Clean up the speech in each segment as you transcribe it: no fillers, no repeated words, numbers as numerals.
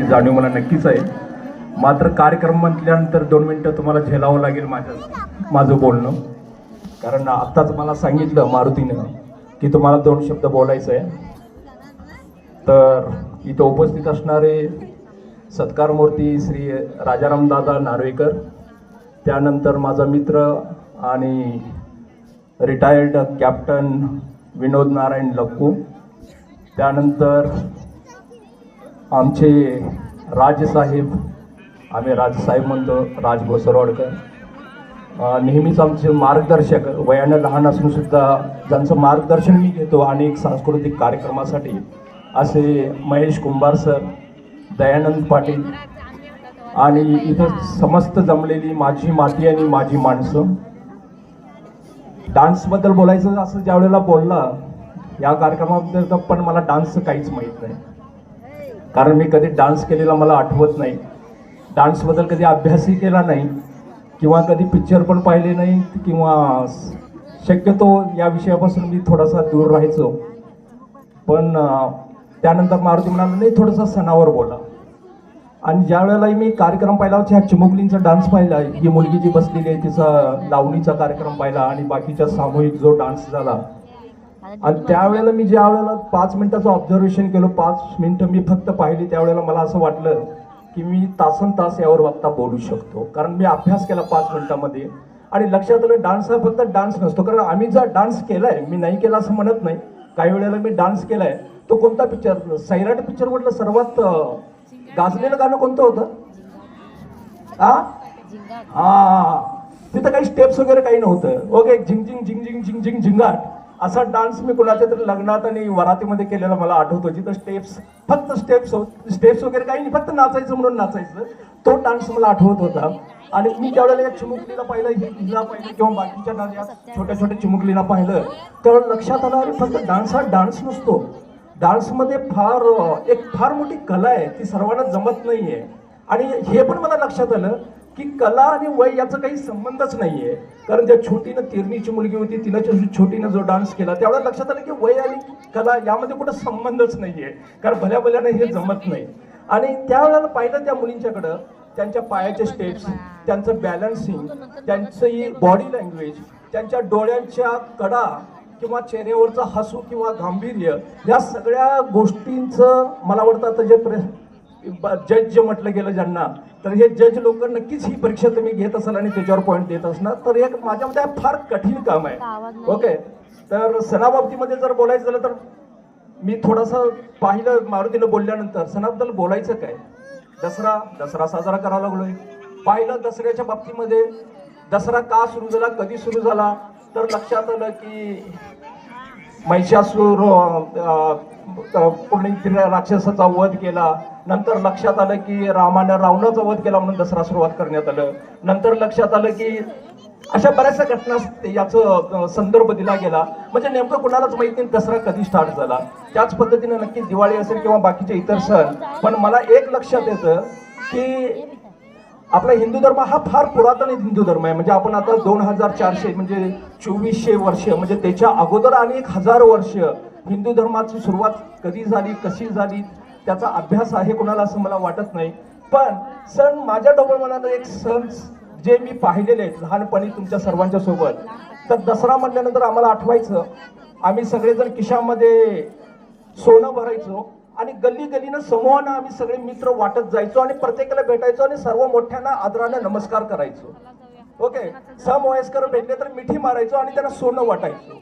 जाणीव मला नक्कीच आहे. मात्र कार्यक्रम म्हटल्यानंतर 2 मिनिटं तुम्हाला झेलावं लागेल माझं बोलणं, कारण आत्ताच मला सांगितलं मारुतीनं की तुम्हाला 2 शब्द बोलायचं आहे. तर इथं उपस्थित असणारे सत्कारमूर्ती श्री राजारामदादा नार्वेकर, त्यानंतर माझा मित्र आणि रिटायर्ड कॅप्टन विनोद नारायण लक्कू, त्यानंतर आमचे राजसाहेब, आम्ही राजसाहेब म्हणतो, राज भोसरवाडकर, नेहमीच आमचे मार्गदर्शक, वयानं लहान असून सुद्धा ज्यांचं मार्गदर्शन मी घेतो अनेक सांस्कृतिक कार्यक्रमासाठी, असे महेश कुंभार सर, दयानंद पाटील आणि इथं समस्त जमलेली माझी माती आणि माझी माणसं. डान्सबद्दल बोलायचं असं ज्या वेळेला बोलला या कार्यक्रमाबद्दल, पण मला डान्सचं काहीच माहीत नाही, कारण मी कधी डान्स केलेला मला आठवत नाही. डान्सबद्दल कधी अभ्यासही केला नाही किंवा कधी पिक्चर पण पाहिले नाही, किंवा शक्यतो या विषयापासून मी थोडासा दूर राहायचो. पण त्यानंतर मारुती म्हणाला नाही, थोडंसं सणावर बोला. आणि ज्या वेळेला मी कार्यक्रम पाहिला, ह्या चिमुकलींचा डान्स पाहिला, ही मुलगी जी बसलेली आहे तिचा लावणीचा कार्यक्रम पाहिला आणि बाकीचा सामूहिक जो डान्स झाला, आणि त्यावेळेला मी ज्या वेळेला 5 मिनिटाचं ऑब्झर्वेशन केलं, 5 मिनिटं मी फक्त पाहिली, त्यावेळेला मला असं वाटलं की मी तासन तास यावर वक्ता बोलू शकतो, कारण मी अभ्यास केला 5 मिनिटामध्ये. आणि लक्षात आलं डान्स हा फक्त डान्स नसतो, कारण आम्ही जर डान्स केलाय, मी नाही केला असं म्हणत नाही, काही वेळेला मी डान्स केलाय. तो कोणता पिक्चर, सैराट पिक्चर म्हटलं सर्वात गाजलेलं गाणं कोणतं होतं? तिथं काही स्टेप्स वगैरे काही नव्हतं. ओके, झिंग झिंग झिंग झिंग झिंग झिंग झिंगाट असा डान्स मी कुणाच्या तरी लग्नात आणि वरातीमध्ये केलेला मला आठवतो, जिथं फक्त स्टेप्स वगैरे काही नाही, फक्त नाचायचं म्हणून नाचायचं. तो डान्स मला आठवत होता. आणि मी ज्यावेळेला या चिमुकलीला पाहिलं, हिला पाहिलं किंवा बाकीच्या छोट्या छोट्या चिमुकलीला पाहिलं, त्यावेळेला लक्षात आलं अरे फक्त डान्स हा डान्स नसतो, डान्समध्ये फार मोठी कला आहे, ती सर्वांना जमत नाहीये. आणि हे पण मला लक्षात आलं की कला आणि वय याचा काही संबंधच नाहीये, कारण ज्या छोटीनं तिरणीची मुलगी होती, तिनं छोटीनं जो डान्स केला, त्यावेळेला लक्षात आलं की वय आणि कला यामध्ये कुठं संबंधच नाहीये, कारण भल्याभल्यानं हे जमत नाही. आणि त्यावेळेला पाहिलं त्या मुलींच्याकडं, त्यांच्या पायाचे स्टेप्स, त्यांचं बॅलन्सिंग, त्यांची बॉडी लँग्वेज, त्यांच्या डोळ्यांच्या कडा किंवा चेहऱ्यावरचं हसू किंवा गांभीर्य, या सगळ्या गोष्टींचं मला वाटतं जे जज जे म्हटलं गेलं ज्यांना, तर हे जज लोक नक्कीच ही परीक्षा तुम्ही घेत असाल आणि त्याच्यावर पॉईंट देत असणार. तर एक माझ्यामध्ये फार कठीण काम आहे. ओके, तर सणाबाबतीमध्ये जर बोलायचं झालं तर मी थोडासा पाहिलं मारुतीनं बोलल्यानंतर, सणाबद्दल बोलायचं काय, दसरा साजरा करायला लागलोय. पाहिलं दसऱ्याच्या बाबतीमध्ये, दसरा का सुरू झाला, कधी सुरू झाला, तर लक्षात आलं की महिषासूर पूर्ण राक्षसाचा वध केला. नंतर लक्षात आलं की रामाने रावणाचा वध केला म्हणून दसरा सुरुवात करण्यात आलं. नंतर लक्षात आलं की अशा बऱ्याचशा घटना याचं संदर्भ दिला गेला. म्हणजे नेमकं कुणालाच माहित नाही दसरा कधी स्टार्ट झाला. त्याच पद्धतीने नक्की दिवाळी असेल किंवा बाकीचे इतर सण. पण मला एक लक्षात येतं की आपला हिंदू धर्म हा फार पुरातन हिंदू धर्म आहे. म्हणजे आपण आता 2400 म्हणजे 2400 वर्ष, म्हणजे त्याच्या अगोदर आणि 1000 वर्ष हिंदू धर्माची सुरुवात कधी झाली, कशी झाली, त्याचा अभ्यास आहे कोणाला असं मला वाटत नाही. पण सण माझ्या डोक्यात मनात एक सण जे मी पाहिलेले आहेत लहानपणी तुमच्या सर्वांच्या सोबत, तर दसरा म्हटल्यानंतर आम्हाला आठवायचं, आम्ही सगळेजण खिशामध्ये सोनं भरायचो आणि गल्ली गल्लीनं समूहानं आम्ही सगळे मित्र वाटत जायचो आणि प्रत्येकाला भेटायचो आणि सर्व मोठ्यांना आदराने नमस्कार करायचो. ओके, समवयस्कर भेटले तर मिठी मारायचो आणि त्यांना सोनं वाटायचो.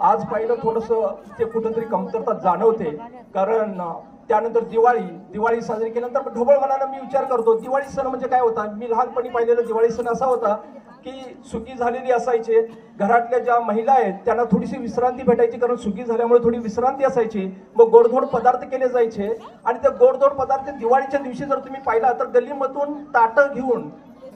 आज पाहिलं थोडंसं ते कुठंतरी कमतरता जाणवते, कारण त्यानंतर दिवाळी साजरी केल्यानंतर ढोबळ मनानं मी विचार करतो दिवाळी सण म्हणजे काय होता. मी लहानपणी पाहिलेला दिवाळी सण असा होता की सुगी झालेली असायची, घरातल्या ज्या महिला आहेत त्यांना थोडीशी विश्रांती भेटायची, कारण सुगी झाल्यामुळे थोडी विश्रांती असायची. मग गोडधोड पदार्थ केले जायचे आणि ते गोडधोड पदार्थ दिवाळीच्या दिवशी जर तुम्ही पाहिला तर गल्लीमधून ताटं घेऊन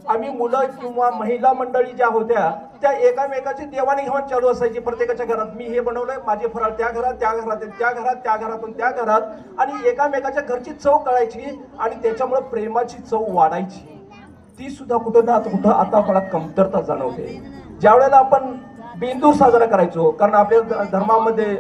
आम्ही मुलं किंवा महिला मंडळी ज्या होत्या त्या एकामेकाची देवाणघेवाण चालू असायची. प्रत्येकाच्या घरात मी हे बनवलंय, माझे फराळ त्या घरात, त्या घरात, त्या घरात, त्या घरातून त्या घरात, आणि एकामेकाच्या घरची चव कळायची आणि त्याच्यामुळे प्रेमाची चव वाढायची. ती सुद्धा कुठं ना कुठं आता मला कमतरता जाणवते. ज्या वेळेला आपण बेंदूर साजरा करायचो, कारण आपल्या धर्मामध्ये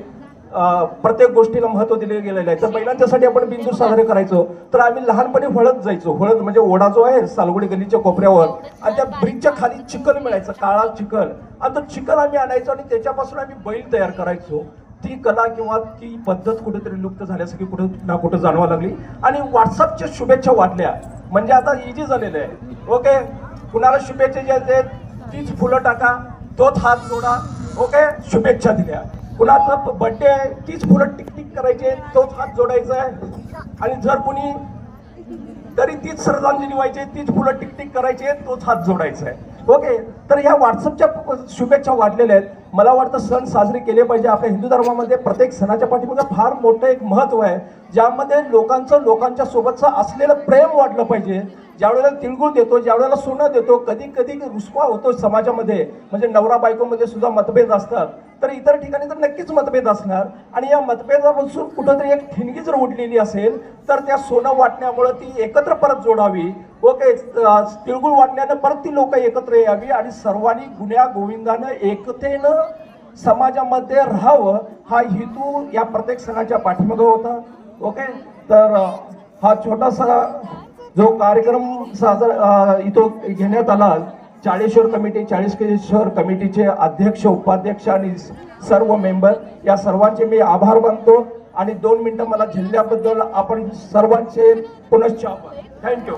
प्रत्येक गोष्टीला महत्व दिले गेलेलं आहे. तर महिलांच्यासाठी आपण बिंदू साजरे करायचो तर आम्ही लहानपणी हळद जायचो. हळद म्हणजे ओढा जो आहे सालगुडी गलीच्या कोपऱ्यावर, आणि त्या ब्रिजच्या खाली चिखल मिळायचं, काळा चिखल, आणि तो चिखल आम्ही आणायचो आणि त्याच्यापासून आम्ही बैल तयार करायचो. ती कला किंवा ती पद्धत कुठेतरी लुप्त झाल्यासारखी कुठे ना कुठे जाणवा लागली. आणि व्हॉट्सअपच्या शुभेच्छा वाटल्या म्हणजे आता इझी झालेलं आहे. ओके, कुणाला शुभेच्छा द्यायचे तीच फुलं टाका, तोच हात जोडा, ओके, शुभेच्छा दिल्या. कुणाचा बर्थडे आहे तीच फुलं टिक करायचे, तोच हात जोडायचा आहे. आणि जर कुणी तरी तीच श्रद्धांजली व्हायची, तीच फुलं टिक करायचे, तोच हात जोडायचा आहे. ओके, तर ह्या व्हॉट्सअपच्या शुभेच्छा वाढलेल्या आहेत. मला वाटतं सण साजरे केले पाहिजे. आपल्या हिंदू धर्मामध्ये प्रत्येक सणाच्या पाठीमागे फार मोठं एक महत्व आहे, ज्यामध्ये लोकांच्या सोबतचं असलेलं प्रेम वाढलं पाहिजे. ज्यावेळेला तिळगुळ देतो, ज्यावेळेला सोनं देतो, कधी कधी रुसवा होतो समाजामध्ये, म्हणजे नवरा बायकोमध्ये सुद्धा मतभेद असतात, तर इतर ठिकाणी तर नक्कीच मतभेद असणार. आणि या मतभेदापासून कुठंतरी एक ठिणगी जर उडलेली असेल तर त्या सोनं वाटण्यामुळे ती एकत्र परत जोडावी. ओके, तिळगुळ वाटण्यानं परत ती लोक एकत्र यावी आणि सर्वांनी गुण्या गोविंदानं एकतेनं समाजामध्ये राहावं, हा हेतू या प्रत्येक सणाच्या पाठीमागे होता. ओके, तर हा छोटासा जो कार्यक्रम साजरा इथं घेण्यात आला, चाळीश्वर कमिटी, चाळीसकेश्वर कमिटीचे अध्यक्ष, उपाध्यक्ष आणि सर्व मेंबर, या सर्वांचे मी आभार मानतो. आणि 2 मिनिटं मला झेलल्याबद्दल आपण सर्वांचे पुनश्च आभार. थँक्यू.